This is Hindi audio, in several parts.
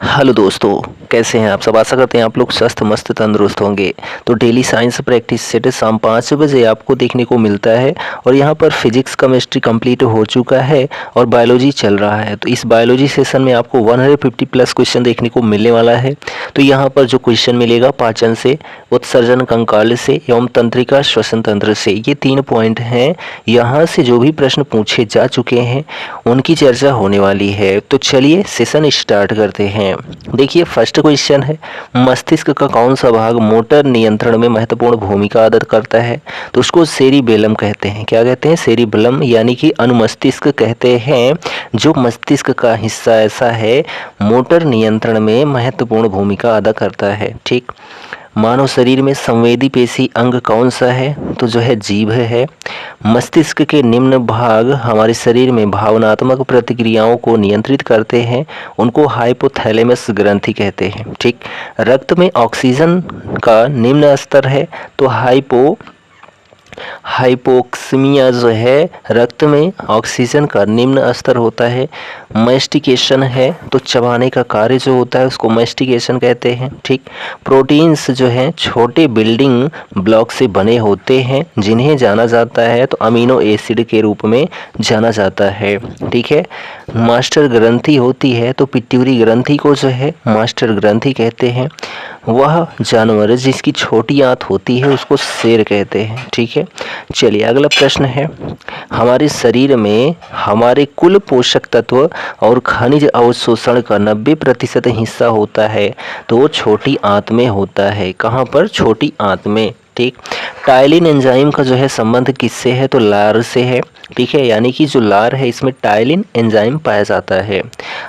हेलो दोस्तों, कैसे हैं आप सब। आशा करते हैं आप लोग स्वस्थ मस्त तंदुरुस्त होंगे। तो डेली साइंस प्रैक्टिस सेट शाम 5 बजे आपको देखने को मिलता है और यहाँ पर फिजिक्स केमिस्ट्री कंप्लीट हो चुका है और बायोलॉजी चल रहा है। तो इस बायोलॉजी सेशन में आपको 150 प्लस क्वेश्चन देखने को मिलने वाला है। तो यहाँ पर जो क्वेश्चन मिलेगा पाचन से, उत्सर्जन कंकाल से एवं तंत्रिका श्वसन तंत्र से, ये 3 पॉइंट हैं। यहाँ से जो भी प्रश्न पूछे जा चुके हैं उनकी चर्चा होने वाली है। तो चलिए सेशन स्टार्ट करते हैं। देखिए फर्स्ट क्वेश्चन है, मस्तिष्क का कौन सा भाग मोटर नियंत्रण में महत्वपूर्ण भूमिका अदा करता है। तो उसको सेरिबेलम कहते हैं। क्या कहते हैं? सेरिबेलम यानी कि अनुमस्तिष्क कहते हैं। जो मस्तिष्क का हिस्सा ऐसा है मोटर नियंत्रण में महत्वपूर्ण भूमिका अदा करता है। ठीक। मानव शरीर में संवेदी पेशी अंग कौन सा है? तो जो है जीभ है। मस्तिष्क के निम्न भाग हमारे शरीर में भावनात्मक प्रतिक्रियाओं को नियंत्रित करते हैं, उनको हाइपोथैलेमस ग्रंथि कहते हैं। ठीक। रक्त में ऑक्सीजन का निम्न स्तर है तो हाइपोक्सीमिया जो है, रक्त में ऑक्सीजन का निम्न स्तर होता है। मैस्टिकेशन है तो चबाने का कार्य जो होता है उसको मैस्टिकेशन कहते हैं। ठीक। प्रोटीन्स जो हैं छोटे बिल्डिंग ब्लॉक से बने होते हैं जिन्हें जाना जाता है तो अमीनो एसिड के रूप में जाना जाता है। ठीक है। मास्टर ग्रंथि होती है तो पिट्यूटरी ग्रंथि को जो है मास्टर ग्रंथि कहते हैं। वह जानवर जिसकी छोटी आंत होती है उसको शेर कहते हैं। ठीक है। चलिए अगला प्रश्न है, हमारे शरीर में हमारे कुल पोषक तत्व और खनिज अवशोषण का 90% हिस्सा होता है तो वो छोटी आंत में होता है। कहाँ पर? छोटी आंत में। ठीक। टाइलिन एंजाइम का जो है संबंध किससे है? तो लार से है। ठीक है। यानी कि जो लार है इसमें टाइलिन एंजाइम पाया जाता है।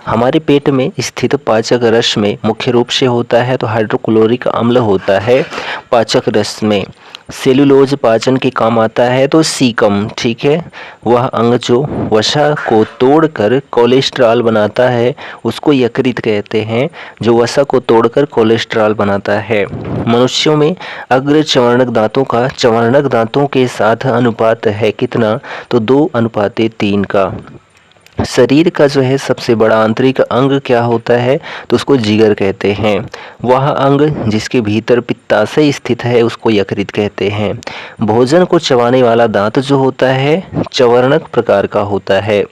हमारे पेट में स्थित पाचक रस में मुख्य रूप से होता है तो हाइड्रोक्लोरिक अम्ल होता है पाचक रस में। सेलुलोज पाचन के काम आता है तो सीकम। ठीक है। वह अंग जो वसा को तोड़कर कोलेस्ट्रॉल बनाता है उसको यकृत कहते हैं, जो वसा को तोड़कर कोलेस्ट्रॉल बनाता है। मनुष्यों में अग्र चवर्णक दांतों का चवर्णक दांतों के साथ अनुपात है कितना? तो 2:3 का। शरीर का जो है सबसे बड़ा आंतरिक अंग क्या होता है? तो उसको जिगर कहते हैं। वह अंग जिसके भीतर पित्ताशय स्थित है उसको यकृत कहते हैं। भोजन को चबाने वाला दांत जो होता है चवर्णक प्रकार का होता है।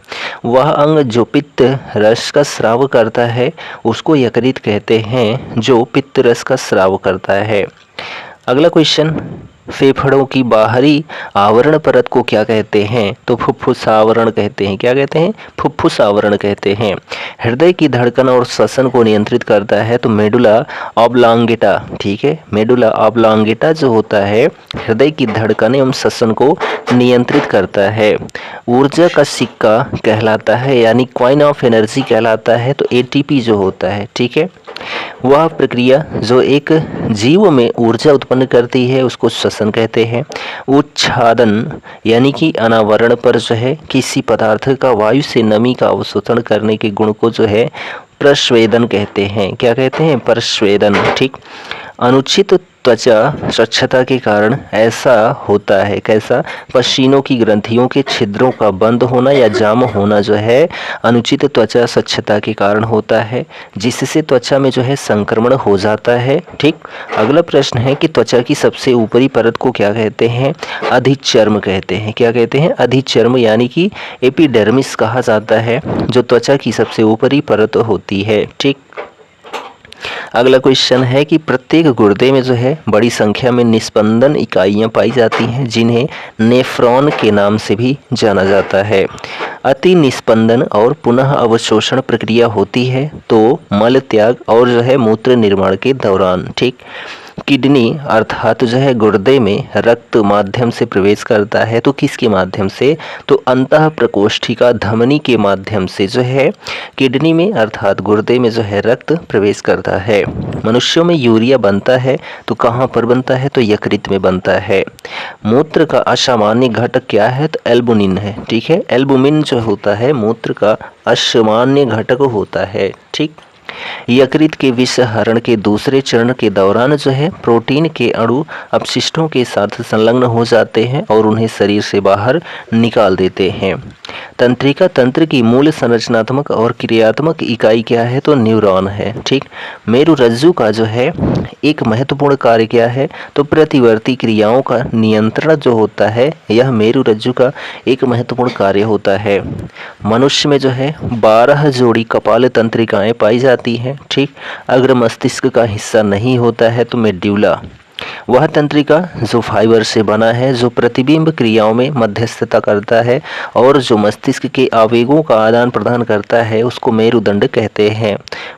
वह अंग जो पित्त रस का स्राव करता है उसको यकृत कहते हैं, जो पित्त रस का स्राव करता है। अगला क्वेश्चन, फेफड़ों की बाहरी आवरण परत को क्या कहते हैं? तो फुफ्फुस आवरण कहते हैं। क्या कहते हैं? फुफ्फुस आवरण कहते हैं। हृदय की धड़कन और श्वसन को नियंत्रित करता है तो मेडुला ऑब्लांगेटा। ठीक है। मेडुला ऑब्लांगेटा जो होता है हृदय की धड़कन एवं श्वसन को नियंत्रित करता है। ऊर्जा का सिक्का कहलाता है यानी कॉइन ऑफ एनर्जी कहलाता है तो एटीपी जो होता है। ठीक है। वह प्रक्रिया जो एक जीव में ऊर्जा उत्पन्न करती है उसको श्वसन कहते हैं। उच्छादन यानी कि अनावरण पर जो है किसी पदार्थ का वायु से नमी का अवशोषण करने के गुण को जो है प्रस्वेदन कहते हैं। क्या कहते हैं? प्रस्वेदन। ठीक। अनुचित त्वचा स्वच्छता के कारण ऐसा होता है। कैसा? पसीनों की ग्रंथियों के छिद्रों का बंद होना या जाम होना जो है अनुचित त्वचा स्वच्छता के कारण होता है, जिससे त्वचा में जो है संक्रमण हो जाता है। ठीक। अगला प्रश्न है कि त्वचा की सबसे ऊपरी परत को क्या कहते हैं? अधिचर्म कहते हैं। क्या कहते हैं? अधिचर्म यानी कि एपिडर्मिस कहा जाता है, जो त्वचा की सबसे ऊपरी परत होती है। ठीक। अगला क्वेश्चन है कि प्रत्येक गुर्दे में जो है बड़ी संख्या में निस्पंदन इकाइयां पाई जाती हैं जिन्हें नेफ्रॉन के नाम से भी जाना जाता है। अति निस्पंदन और पुनः अवशोषण प्रक्रिया होती है तो मल त्याग और जो है मूत्र निर्माण के दौरान। ठीक। किडनी अर्थात जो है गुर्दे में रक्त माध्यम से प्रवेश करता है तो किसके माध्यम से? तो अंतः प्रकोष्ठिका धमनी के माध्यम से जो है किडनी में अर्थात गुर्दे में जो है रक्त प्रवेश करता है। मनुष्यों में यूरिया बनता है तो कहाँ पर बनता है? तो यकृत में बनता है। मूत्र का असामान्य घटक क्या है? तो एल्बुमिन है। ठीक है। एल्बुमिन जो होता है मूत्र का असामान्य घटक होता है। ठीक। यकृत के विषहरण के दूसरे चरण के दौरान जो है प्रोटीन के अणु अपशिष्टों के साथ संलग्न हो जाते हैं और उन्हें शरीर से बाहर निकाल देते हैं। तंत्रिका तंत्र की मूल संरचनात्मक और क्रियात्मक इकाई क्या है? तो न्यूरॉन है। ठीक, मेरुरज्जु का जो है एक महत्वपूर्ण कार्य क्या है? तो प्रतिवर्ती क्रियाओं का नियंत्रण जो होता है, यह मेरुरज्जु का एक महत्वपूर्ण कार्य होता है। मनुष्य में जो है 12 जोड़ी कपाल तंत्रिकाएं पाई जाती हैं। ठीक, अग्र मस्तिष्क का हिस्सा नहीं होता है तो मेड्यूला वह तंत्रिका जो फाइबर से बना है, जो प्रतिबिंब क्रियाओं में मध्यस्थता करता है और जो मस्तिष्क के आवेगों का आदान प्रदान करता है, उसको मेरुदंड कहते हैं।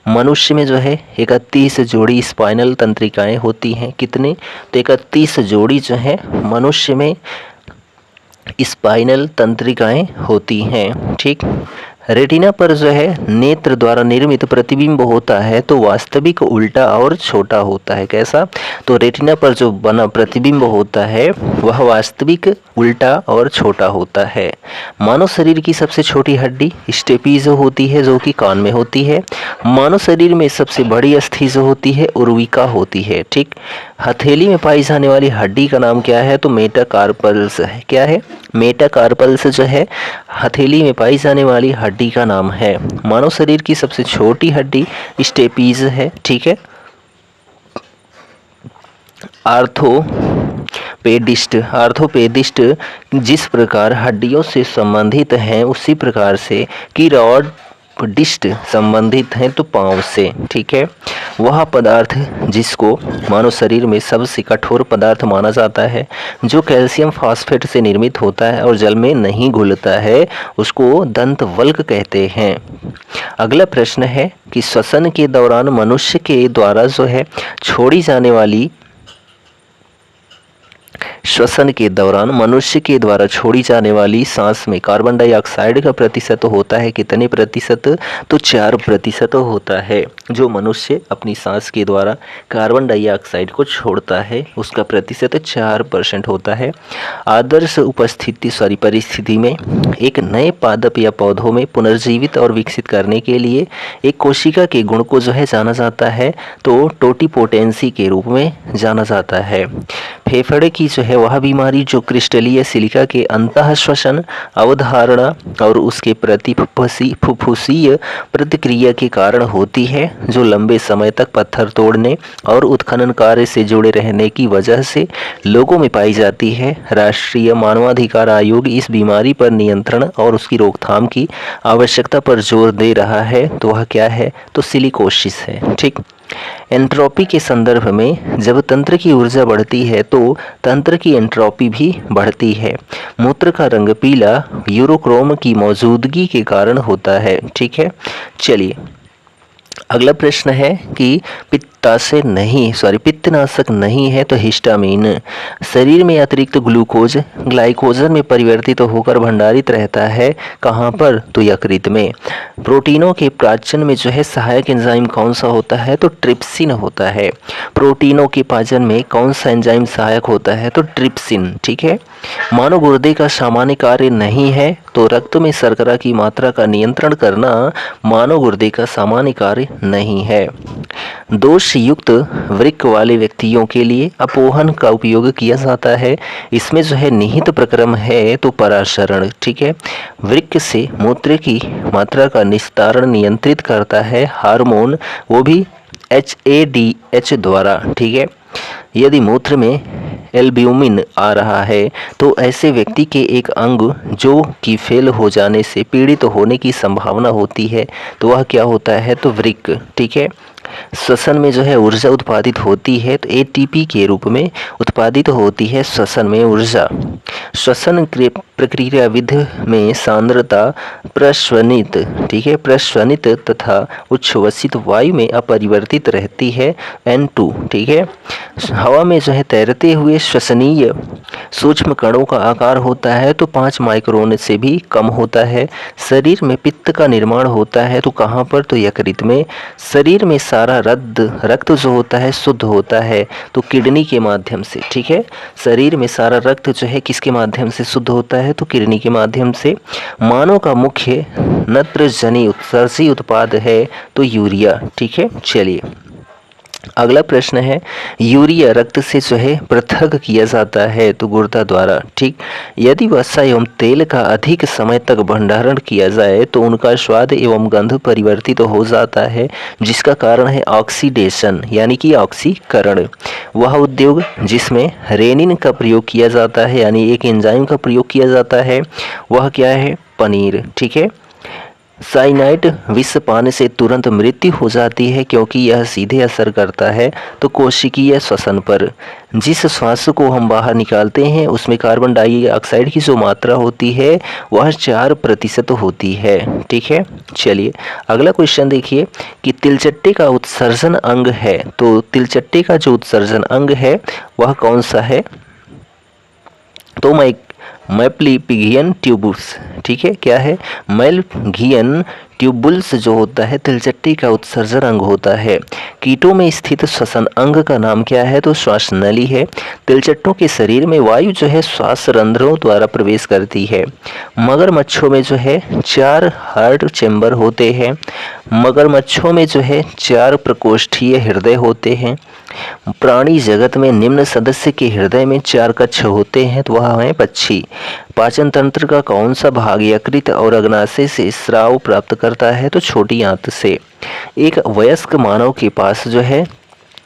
मनुष्य में जो है 31 जोड़ी स्पाइनल तंत्रिकाएं होती हैं। कितने? तो 31 जोड़ी जो है मनुष्य में स्पाइनल तंत्रिकाएं होती हैं। ठीक, रेटिना पर जो है नेत्र द्वारा निर्मित प्रतिबिंब होता है तो वास्तविक उल्टा और छोटा होता है। कैसा? तो रेटिना पर जो बना प्रतिबिंब होता है वह वास्तविक उल्टा और छोटा होता है। मानव शरीर की सबसे छोटी हड्डी स्टेपीज होती है जो कि कान में होती है। मानव शरीर में सबसे बड़ी अस्थि जो होती है उर्विका होती है। ठीक, हथेली में पाई जाने वाली हड्डी का नाम क्या है? तो मेटाकार्पल्स है। क्या है? मेटाकार्पल्स जो है हथेली में पाई जाने वाली हड्डी का नाम है। मानव शरीर की सबसे छोटी हड्डी स्टेपीज है। ठीक है, आर्थोपेडिस्ट जिस प्रकार हड्डियों से संबंधित हैं उसी प्रकार से कीरोडिस्ट संबंधित हैं तो पांव से। ठीक है, वह पदार्थ जिसको मानव शरीर में सबसे कठोर पदार्थ माना जाता है, जो कैल्शियम फास्फेट से निर्मित होता है और जल में नहीं घुलता है, उसको दंतवल्क कहते हैं। अगला प्रश्न है कि श्वसन के दौरान मनुष्य के द्वारा जो है छोड़ी जाने वाली सांस में कार्बन डाइऑक्साइड का प्रतिशत होता है कितने प्रतिशत? तो 4% होता है। जो मनुष्य अपनी सांस के द्वारा कार्बन डाइऑक्साइड को छोड़ता है उसका प्रतिशत 4% होता है। आदर्श परिस्थिति में एक नए पादप या पौधों में पुनर्जीवित और विकसित करने के लिए एक कोशिका के गुण को जो है जाना जाता है तो टोटिपोटेंसी के रूप में जाना जाता है। फेफड़े की जो है वह बीमारी जो क्रिस्टलीय सिलिका के अंतः श्वसन अवधारणा और उसके प्रति फुफ्फुसीय प्रतिक्रिया के कारण होती है, जो लंबे समय तक पत्थर तोड़ने और उत्खनन कार्य से जुड़े रहने की वजह से लोगों में पाई जाती है। राष्ट्रीय मानवाधिकार आयोग इस बीमारी पर नियंत्रण और उसकी रोकथाम की आवश्यकता पर जोर दे रहा है। तो वह क्या है? तो सिलिकोसिस है। ठीक, एंट्रोपी के संदर्भ में जब तंत्र की ऊर्जा बढ़ती है तो तंत्र की एंट्रोपी भी बढ़ती है। मूत्र का रंग पीला यूरोक्रोम की मौजूदगी के कारण होता है। ठीक है, चलिए अगला प्रश्न है कि पित्तनाशक नहीं है तो हिस्टामिन शरीर में अतिरिक्त ग्लूकोज ग्लाइकोजन में परिवर्तित होकर भंडारित रहता है। कहाँ पर? तो यकृत में। प्रोटीनों के पाचन में जो है सहायक एंजाइम कौन सा होता है? तो ट्रिप्सिन होता है। प्रोटीनों के पाचन में कौन सा एंजाइम सहायक होता है? तो ट्रिप्सिन। ठीक है, मानव गुर्दे का सामान्य कार्य नहीं है तो रक्त में शर्करा की मात्रा का नियंत्रण करना मानव गुर्दे का सामान्य कार्य नहीं है। दोष युक्त वृक्क वाले व्यक्तियों के लिए अपोहन का उपयोग किया जाता है। इसमें जो है निहित प्रक्रम है तो पराशरण। ठीक है, वृक्क से मूत्र की मात्रा का निस्तारण नियंत्रित करता है हार्मोन, वो भी HADH द्वारा। ठीक है, यदि मूत्र में एल्ब्यूमिन आ रहा है तो ऐसे व्यक्ति के एक अंग जो कि फेल हो जाने से पीड़ित होने की संभावना होती है तो वह क्या होता है? तो वृक्क। ठीक है, श्वसन में जो है ऊर्जा उत्पादित होती है तो ATP के रूप में उत्पादित होती है श्वसन में ऊर्जा। श्वसन प्रक्रिया विधि में सांद्रता प्रश्वनित, ठीक है, प्रश्वनित तथा उच्छ्वसित वायु में अपरिवर्तित रहती है N2। ठीक है, हवा में जो है तैरते हुए श्वसनीय सूक्ष्म कणों का आकार होता है तो 5 माइक्रोन से भी कम होता है। शरीर में पित्त का निर्माण होता है तो कहाँ पर? तो यकृत में। शरीर में सारा रक्त जो होता है शुद्ध होता है तो किडनी के माध्यम से, ठीक है। शरीर में सारा रक्त जो है किसके माध्यम से शुद्ध होता है, तो किडनी के माध्यम से। मानव का मुख्य नत्रजनी उत्सर्जी उत्पाद है तो यूरिया, ठीक है। चलिए अगला प्रश्न है, यूरिया रक्त से जो है पृथक किया जाता है तो गुर्दा द्वारा, ठीक। यदि वसा एवं तेल का अधिक समय तक भंडारण किया जाए तो उनका स्वाद एवं गंध परिवर्तित हो जाता है, जिसका कारण है ऑक्सीडेशन यानी कि ऑक्सीकरण। वह उद्योग जिसमें रेनिन का प्रयोग किया जाता है यानी एक एंजाइम का प्रयोग किया जाता है, वह क्या है, पनीर, ठीक है। साइनाइड विष पान से तुरंत मृत्यु हो जाती है क्योंकि यह सीधे असर करता है तो कोशिकीय श्वसन पर। जिस श्वास को हम बाहर निकालते हैं उसमें कार्बन डाइऑक्साइड की जो मात्रा होती है वह 4% होती है, ठीक है। चलिए अगला क्वेश्चन देखिए कि तिलचट्टे का उत्सर्जन अंग है, तो तिलचट्टे का जो उत्सर्जन अंग है वह कौन सा है, तो मैप्लीपिगियन ट्यूबुल्स, ठीक है। क्या है, मैप्लीपिगियन ट्यूबुल्स जो होता है तिलचट्टे का उत्सर्जन अंग होता है। कीटों में स्थित श्वसन अंग का नाम क्या है, तो श्वास नली है। तिलचट्टों के शरीर में वायु जो है श्वास रंध्रों द्वारा प्रवेश करती है। मगरमच्छों में जो है 4 हार्ट चैम्बर होते हैं। मगरमच्छों में जो है 4 प्रकोष्ठीय हृदय होते हैं। प्राणी जगत में निम्न सदस्य के हृदय में 4 कक्ष होते हैं, तो वह है पक्षी। पाचन तंत्र का कौन सा भाग यकृत और अग्नाशय से स्राव प्राप्त करता है, तो छोटी आंत से। एक वयस्क मानव के पास जो है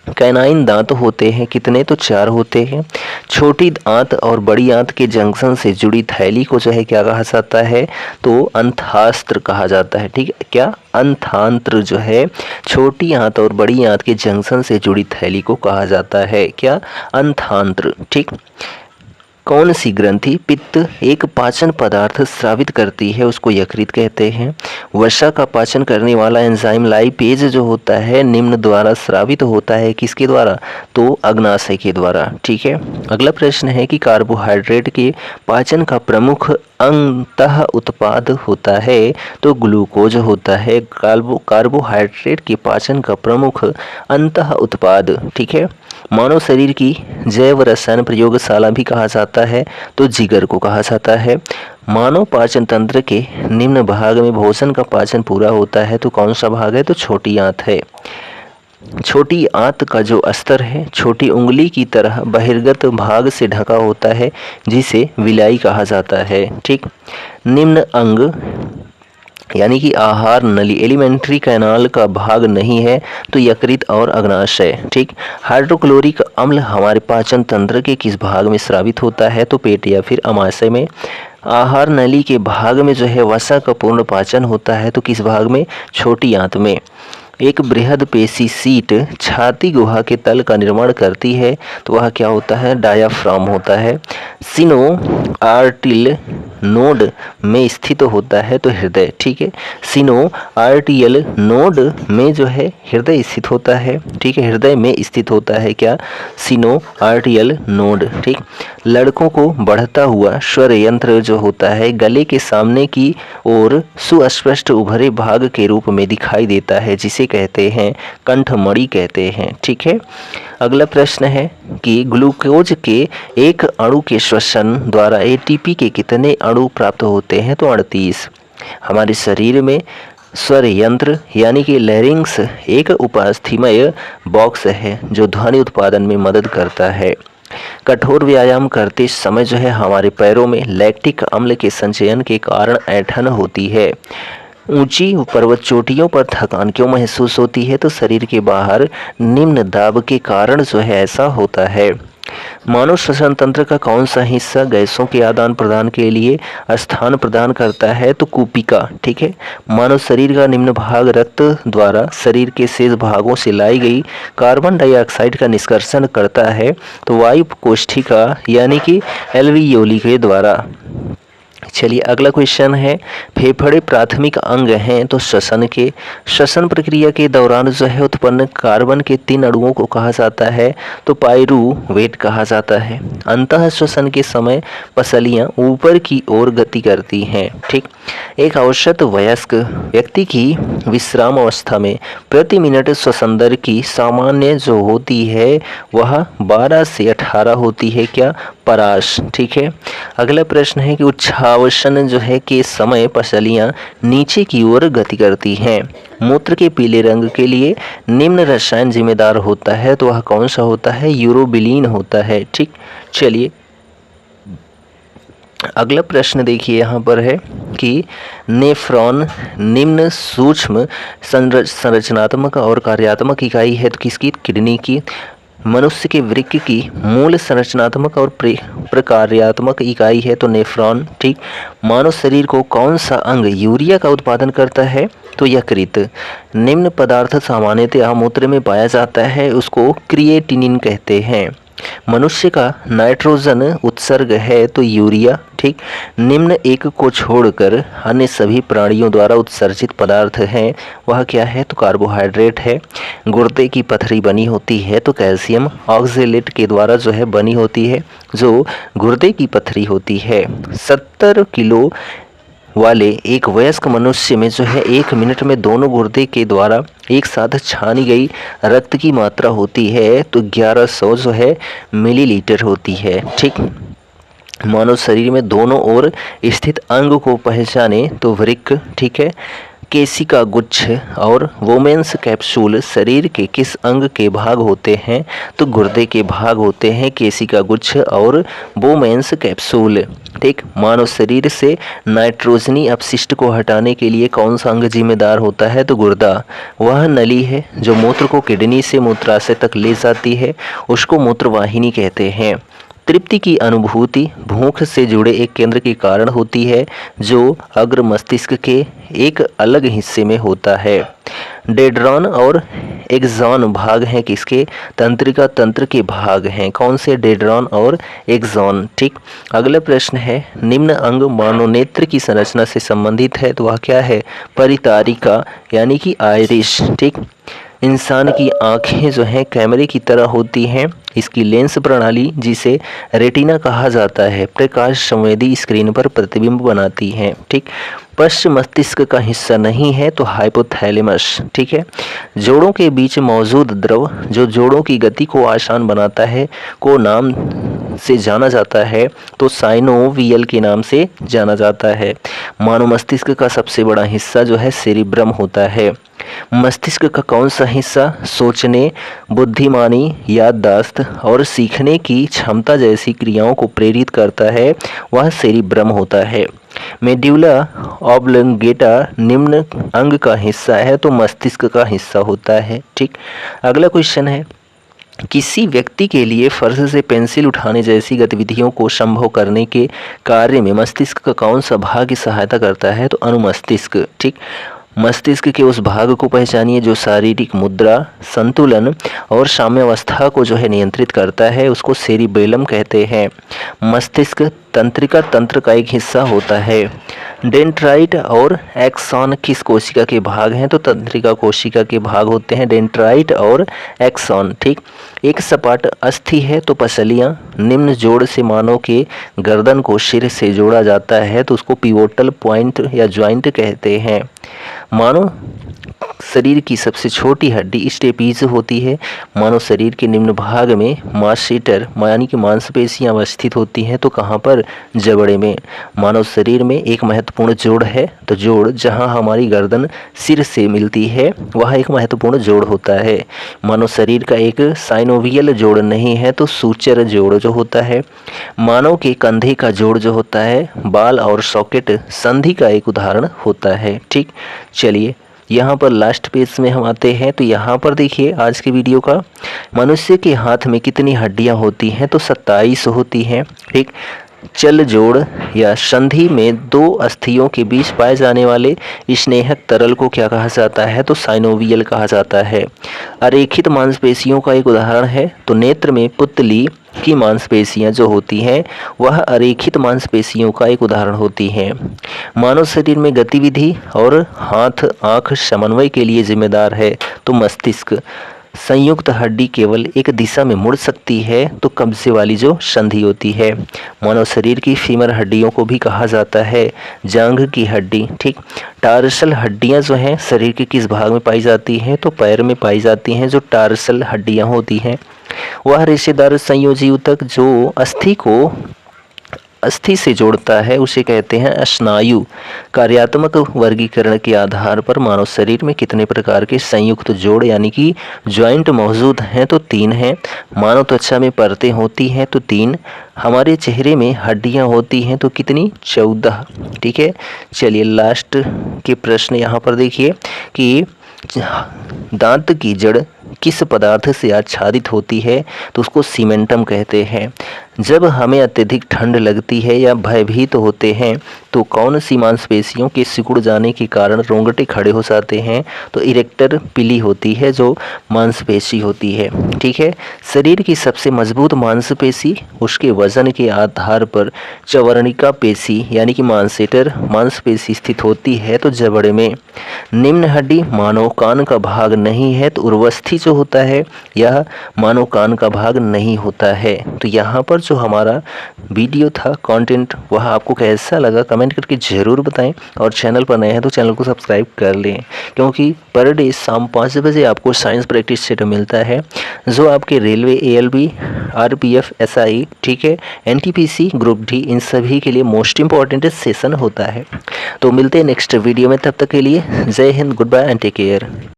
कैनाइन दांत होते हैं, कितने, तो 4 होते हैं। छोटी आंत और बड़ी आंत के जंक्शन से जुड़ी थैली को जो है क्या कहा जाता है, तो अंथास्त्र कहा जाता है, ठीक है। क्या, अंथांत्र जो है छोटी आंत और बड़ी आंत के जंक्शन से जुड़ी थैली को कहा जाता है, क्या, अंथांत्र, ठीक। कौन सी ग्रंथि पित्त एक पाचन पदार्थ स्रावित करती है, उसको यकृत कहते हैं। वसा का पाचन करने वाला एंजाइम लाइपेज जो होता है निम्न द्वारा स्रावित होता है, किसके द्वारा, तो अग्नाशय के द्वारा, ठीक है। अगला प्रश्न है कि कार्बोहाइड्रेट के पाचन का प्रमुख अंतः उत्पाद होता है, तो ग्लूकोज होता है। कार्बोहाइड्रेट के पाचन का प्रमुख अंतः उत्पाद, ठीक है। मानव शरीर की जैव रसायन प्रयोगशाला भी कहा जाता है, तो जिगर को कहा जाता है। मानव पाचन तंत्र के निम्न भाग में भोजन का पाचन पूरा होता है, तो कौन सा भाग है, तो छोटी आंत है। छोटी आंत का जो अस्तर है छोटी उंगली की तरह बहिर्गत भाग से ढका होता है, जिसे विलाई कहा जाता है, ठीक। निम्न अंग यानी कि आहार नली एलिमेंट्री कैनाल का भाग नहीं है, तो यकृत और अग्नाशय, ठीक। हाइड्रोक्लोरिक अम्ल हमारे पाचन तंत्र के किस भाग में स्रावित होता है, तो पेट या फिर अमाशय में। आहार नली के भाग में जो है वसा का पूर्ण पाचन होता है, तो किस भाग में, छोटी आंत में। एक बृहद पेशी सीट छाती गुहा के तल का निर्माण करती है, तो वह क्या होता है, डायाफ्राम होता है। सिनो आर्टिल नोड में स्थित होता है, तो हृदय, ठीक है। सिनो आर्टियल नोड में जो है हृदय स्थित होता है, ठीक है। हृदय में स्थित होता है क्या, सिनो आर्टियल नोड, ठीक। लड़कों को बढ़ता हुआ स्वर यंत्र जो होता है गले के सामने की ओर सुस्पष्ट उभरे भाग के रूप में दिखाई देता है, जिसे कहते हैं कंठमणि कहते हैं, ठीक है। अगला प्रश्न है कि ग्लूकोज के एक अणु के श्वसन द्वारा एटीपी के कितने अणु प्राप्त होते हैं, तो 38। हमारे शरीर में स्वर यंत्र यानी कि लैरिंक्स एक उपास्थीमय बॉक्स है जो ध्वनि उत्पादन में मदद करता है। कठोर व्यायाम करते समय जो है हमारे पैरों में लैक्टिक अम्ल के संचयन के कारण ऐंठन होती है। ऊंची पर्वत चोटियों पर थकान क्यों महसूस होती है, तो शरीर के बाहर निम्न दाब के कारण जो है ऐसा होता है। मानव श्वसन तंत्र का कौन सा हिस्सा गैसों के आदान प्रदान के लिए स्थान प्रदान करता है, तो कूपिका, ठीक है। मानव शरीर का निम्न भाग रक्त द्वारा शरीर के शेष भागों से लाई गई कार्बन डाइऑक्साइड का निष्कर्षण करता है, तो वायु कोष्ठिका यानी कि एल्वियोली के द्वारा। चलिए अगला क्वेश्चन है, फेफड़े प्राथमिक अंग हैं तो श्वसन के, श्वसन प्रक्रिया के दौरान जो है उत्पन्न कार्बन के 3 अणुओं को कहा जाता है तो पाइरूवेट कहा जाता है। अंतः श्वसन के समय पसलियां ऊपर की ओर गति करती हैं। ठीक, एक औसत वयस्क व्यक्ति की विश्राम अवस्था में प्रति मिनट श्वसन दर की सामान्य जो होती है वह 12 से 18 होती है क्या, पराश। ठीक है, अगला प्रश्न है कि उच्छ्वासन जो है के समय पसलियां नीचे की ओर गति करती हैं। मूत्र के पीले रंग के लिए निम्न रसायन जिम्मेदार होता है तो वह कौन सा होता है, यूरोबिलीन होता है। ठीक, चलिए अगला प्रश्न देखिए यहाँ पर है कि नेफ्रॉन निम्न सूक्ष्म संरचनात्मक और कार्यात्मक इकाई है तो किसकी, किडनी की। मनुष्य के वृक्क की मूल संरचनात्मक और प्रकार्यात्मक इकाई है तो नेफ्रॉन। ठीक, मानव शरीर को कौन सा अंग यूरिया का उत्पादन करता है तो यकृत। निम्न पदार्थ सामान्यतः मूत्र में पाया जाता है, उसको क्रिएटिनिन कहते हैं। मनुष्य का नाइट्रोजन उत्सर्ग है तो यूरिया। ठीक, निम्न एक को छोड़कर अन्य सभी प्राणियों द्वारा उत्सर्जित पदार्थ हैं वह क्या है तो कार्बोहाइड्रेट है। गुर्दे की पथरी बनी होती है तो कैल्शियम ऑक्जेलेट के द्वारा जो है बनी होती है जो गुर्दे की पथरी होती है। 70 किलो वाले एक वयस्क मनुष्य में जो है 1 मिनट में दोनों गुर्दे के द्वारा एक साथ छानी गई रक्त की मात्रा होती है तो 1100 जो है मिलीलीटर होती है। ठीक, मानव शरीर में दोनों ओर स्थित अंग को पहचाने तो वृक्क। ठीक है, केशिका गुच्छ और वोमेन्स कैप्सूल शरीर के किस अंग के भाग होते हैं तो गुर्दे के भाग होते हैं केशिका गुच्छ और वोमेन्स कैप्सूल। ठीक, मानव शरीर से नाइट्रोजनी अपशिष्ट को हटाने के लिए कौन सा अंग जिम्मेदार होता है तो गुर्दा। वह नली है जो मूत्र को किडनी से मूत्राशय तक ले जाती है, उसको मूत्रवाहिनी कहते हैं। तृप्ति की अनुभूति भूख से जुड़े एक केंद्र के कारण होती है जो अग्र मस्तिष्क के एक अलग हिस्से में होता है। डेड्रॉन और एक्सॉन भाग हैं किसके, तंत्रिका तंत्र के भाग हैं। कौन से, डेड्रॉन और एक्सॉन। ठीक, अगला प्रश्न है, निम्न अंग मानवनेत्र की संरचना से संबंधित है तो वह क्या है, परितारिका यानी कि आइरिश। ठीक, इंसान की आँखें जो हैं कैमरे की तरह होती हैं। इसकी लेंस प्रणाली जिसे रेटिना कहा जाता है प्रकाश संवेदी स्क्रीन पर प्रतिबिंब बनाती है। ठीक, पश्च मस्तिष्क का हिस्सा नहीं है तो हाइपोथैलेमस। ठीक है, जोड़ों के बीच मौजूद द्रव जो जोड़ों की गति को आसान बनाता है को नाम से जाना जाता है तो साइनोवियल के नाम से जाना जाता है। मानव मस्तिष्क का सबसे बड़ा हिस्सा जो है सेरिब्रम होता है। मस्तिष्क का कौन सा हिस्सा सोचने, बुद्धिमानी, याददाश्त और सीखने की क्षमता जैसी क्रियाओं को प्रेरित करता है वह सेरिब्रम होता है। मेड्यूला ऑब्लंगेटा निम्न अंग का हिस्सा है तो मस्तिष्क का हिस्सा होता है। ठीक, अगला क्वेश्चन है, किसी व्यक्ति के लिए फर्श से पेंसिल उठाने जैसी गतिविधियों को संभव करने के कार्य में मस्तिष्क का कौन सा भाग की सहायता करता है तो अनुमस्तिष्क। ठीक, मस्तिष्क के उस भाग को पहचानिए जो शारीरिक मुद्रा, संतुलन और साम्यावस्था को जो है नियंत्रित करता है, उसको सेरिबेलम कहते हैं। मस्तिष्क तंत्रिका तंत्र का एक हिस्सा होता है। डेंड्राइट और एक्सॉन किस कोशिका के भाग हैं तो तंत्रिका कोशिका के भाग होते हैं डेंड्राइट और एक्सॉन। ठीक, एक सपाट अस्थि है तो पसलियां निम्न जोड़ से मानव के गर्दन को सिर से जोड़ा जाता है तो उसको पिवोटल पॉइंट या ज्वाइंट कहते हैं। मानव शरीर की सबसे छोटी हड्डी स्टेपीज होती है। मानव शरीर के निम्न भाग में मास्सेटर यानी कि मांसपेशियां अवस्थित होती हैं तो कहाँ पर, जबड़े में। मानव शरीर में एक महत्वपूर्ण जोड़ है तो जोड़ जहाँ हमारी गर्दन सिर से मिलती है वह एक महत्वपूर्ण जोड़ होता है। मानव शरीर का एक साइनोवियल जोड़ नहीं है तो सूचर जोड़ जो होता है। मानव के कंधे का जोड़ जो होता है बाल और सॉकेट संधि का एक उदाहरण होता है। ठीक, चलिए यहाँ पर लास्ट पेज में हम आते हैं तो यहाँ पर देखिए आज के वीडियो का, मनुष्य के हाथ में कितनी हड्डियाँ होती हैं तो 27 होती हैं। ठीक, चल जोड़ या संधि में दो अस्थियों के बीच पाए जाने वाले स्नेहक तरल को क्या कहा जाता है तो साइनोवियल कहा जाता है। अरेखित मांसपेशियों का एक उदाहरण है तो नेत्र में पुतली की मांसपेशियां जो होती हैं वह अरेखित मांसपेशियों का एक उदाहरण होती हैं। मानव शरीर में गतिविधि और हाथ आँख समन्वय के लिए जिम्मेदार है तो मस्तिष्क। संयुक्त हड्डी केवल एक दिशा में मुड़ सकती है तो कब्जे वाली जो संधि होती है। मानव शरीर की फीमर हड्डियों को भी कहा जाता है जांघ की हड्डी, ठीक। टार्सल हड्डियां जो हैं शरीर के किस भाग में पाई जाती हैं तो पैर में पाई जाती हैं। जो टार्सल हड्डियां होती हैं वह रेशेदार संयोजी ऊतक जो अस्थि से जोड़ता है उसे कहते हैं स्नायु। कार्यात्मक वर्गीकरण के आधार पर मानव शरीर में कितने प्रकार के संयुक्त जोड़ यानी कि ज्वाइंट मौजूद हैं तो 3 हैं। मानव त्वचा में परतें होती हैं तो 3। हमारे चेहरे में हड्डियां होती हैं तो कितनी? 14, ठीक है। चलिए लास्ट के प्रश्न यहाँ पर देखिए कि दांत की जड़ किस पदार्थ से आच्छादित होती है तो उसको सीमेंटम कहते हैं। जब हमें अत्यधिक ठंड लगती है या भयभीत होते हैं तो कौन सी मांसपेशियों के सिकुड़ जाने के कारण रोंगटे खड़े हो जाते हैं तो इरेक्टर पिली होती है जो मांसपेशी होती है, ठीक है। शरीर की सबसे मजबूत मांसपेशी उसके वजन के आधार पर चवर्णिका पेशी यानी कि मांसेटर मांसपेशी स्थित होती है तो जबड़े में। निम्न हड्डी मानव कान का भाग नहीं है तो उर्वस्थि जो होता है यह मानव कान का भाग नहीं होता है। तो यहाँ पर जो हमारा वीडियो था कंटेंट वह आपको कैसा लगा कमेंट करके ज़रूर बताएं और चैनल पर नए हैं तो चैनल को सब्सक्राइब कर लें क्योंकि पर डे शाम 5 बजे आपको साइंस प्रैक्टिस सेट मिलता है जो आपके रेलवे ALB RPF SI, ठीक है, NTPC ग्रुप डी इन सभी के लिए मोस्ट इम्पॉर्टेंट सेशन होता है। तो मिलते हैं नेक्स्ट वीडियो में, तब तक के लिए जय हिंद, goodbye and take care.